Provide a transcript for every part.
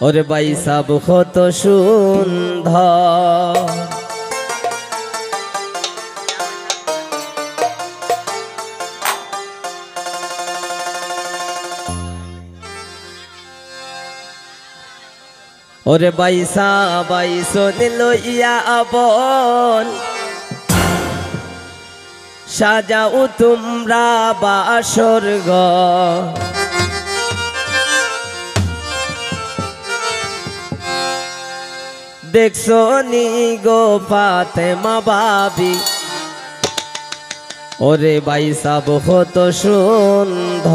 ওরে ভাই সাব কত সুন্দর ওরে বাইসা বাইসো লইয়া আবন সাজাও তোমরা বাসর ঘর দেখছো নি গো ফাতেমা বাবি ওরে বাইসা বহুত সুন্দর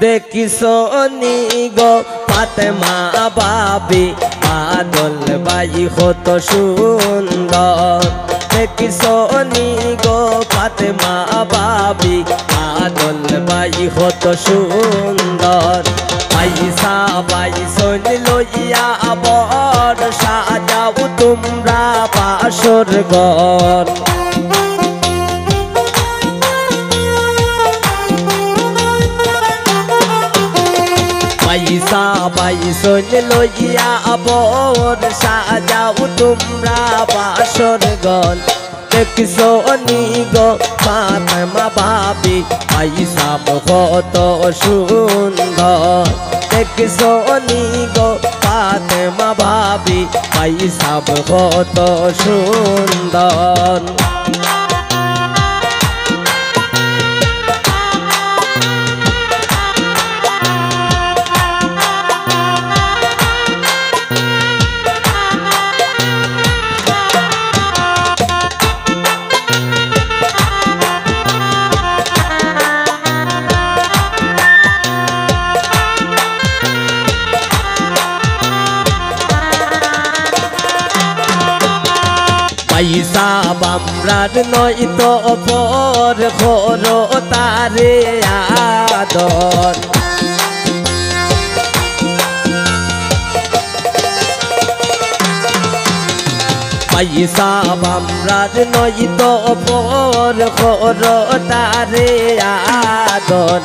দেখিছো নি গো ফাতেমা বাবি আদল বাই কত সুন্দর দেখিছো নি গো ফাতেমা বাবি আদল বাই কত সুন্দর পয়সা বাইসো লইয়া আবর সাজাও তোমরা বাসর ঘর পয়সা বাইসো লইয়া আবর সাজাও তোমরা বাসর ঘর দেখছো নি গো ফাতেমা বাবি পয়সা কত সুন্দর দেখছো নি গো ফাতেমা বাবি পয়সা কত সুন্দর পয়সা বামরার নয় তো অপর খোরো তারে আদর পয়সা বামরার নয় তো অপর খোরো তারে আদর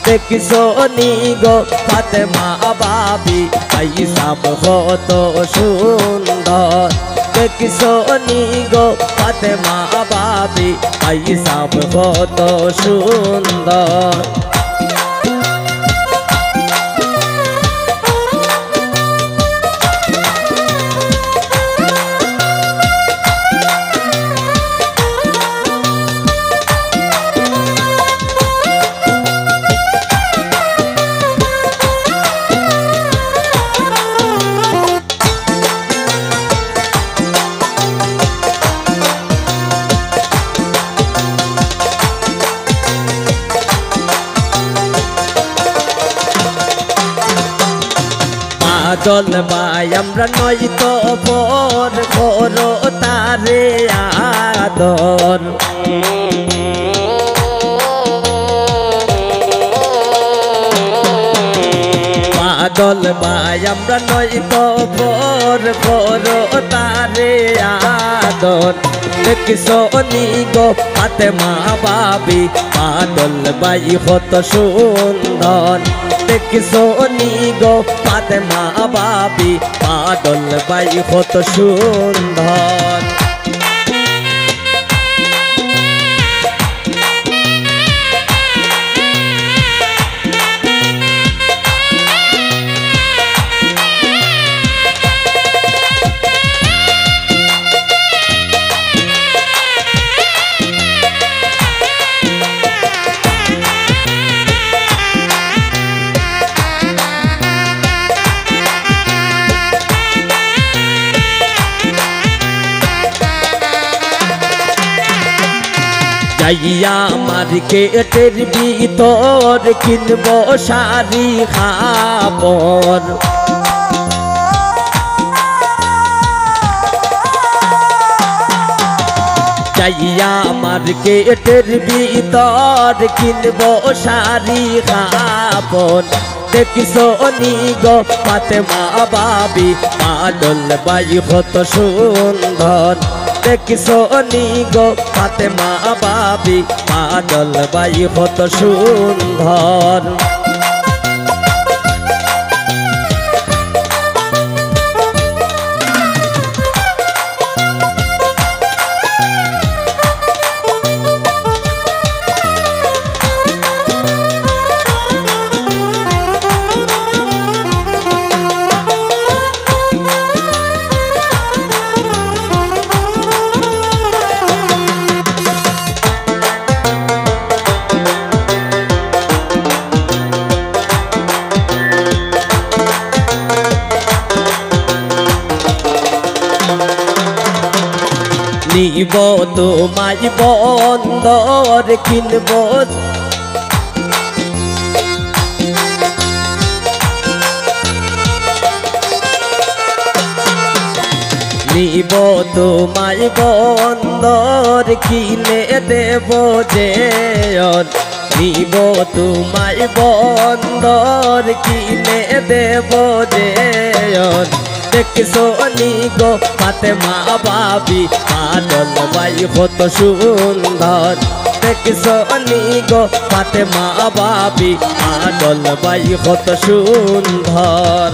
দেখছো নি গো ফাতেমা বাবি পয়সা কত সুন্দর দেখছো নি গো ফাতেমা বাবি পয়সা কত সুন্দর আদল ভাই আমরা নয় তো অপর করো তারে আদর আদল ভাই আমরা নয় তো অপর করো তারে আদর দেখছো নি গো ফাতেমা বাবি আদল ভাই কত সুন্দর দেখছো নি গো ফাতেমা বাবি আদল ভাই কত সুন্দর যাইয়া মার্কেটের ভিতর কিনবো শাড়ি কাপড় যাইয়া মার্কেটের ভিতর কিনবো শাড়ি কাপড় দেখছো নি গো ফাতেমা বাবি আদল ভাই কত সুন্দর দেখছো নি গো ফাতেমা বাবি কাজল বাই কত সুন্দর নিব তোমায় বন্দর কিনব নিব তোমায় বন্দর কিনে দেব যে নিব তোমায় বন্দর কিনে দেব যে দেখছো নি গো ফাতেমা বাবি কাজল বাই কত সুন্দর দেখছো নি গো ফাতেমা বাবি কাজল বাই কত সুন্দর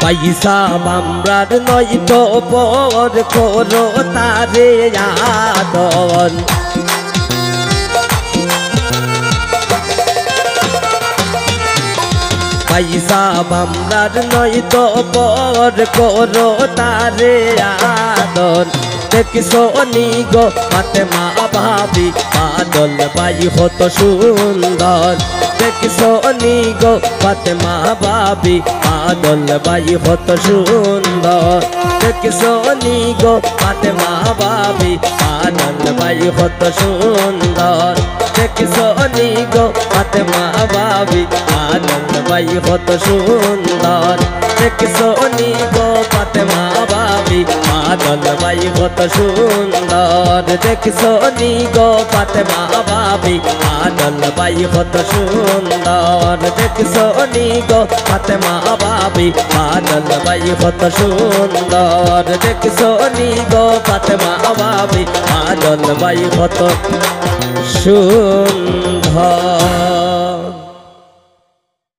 পয়সা বামরার নয় তো পর করো তারে আদর পয়সা বামরার নয় তো পর করো তারে আদর দেখছো নি গো ফাতেমা বাবি কাজল বাই কত সুন্দর দেখছো নি গো ফাতেমা বাবি কাজল বাই কত সুন্দর দেখছো নি গো ফাতেমা বাবি কাজল বাই কত সুন্দর দেখছো নি গো ফাতেমা বাবি কাজল বাই কত সুন্দর দেখছো নি গো ফাতেমা বাবি কাজল বাই কত সুন্দর দেখছো নি গো ফাতেমা বাবি কাজল বাই কত সুন্দর দেখছো নি গো ফাতেমা বাবি কাজল বাই কত সুন্দর দেখছো নি গো ফাতেমা বাবি কাজল বাই কত সুন্দর।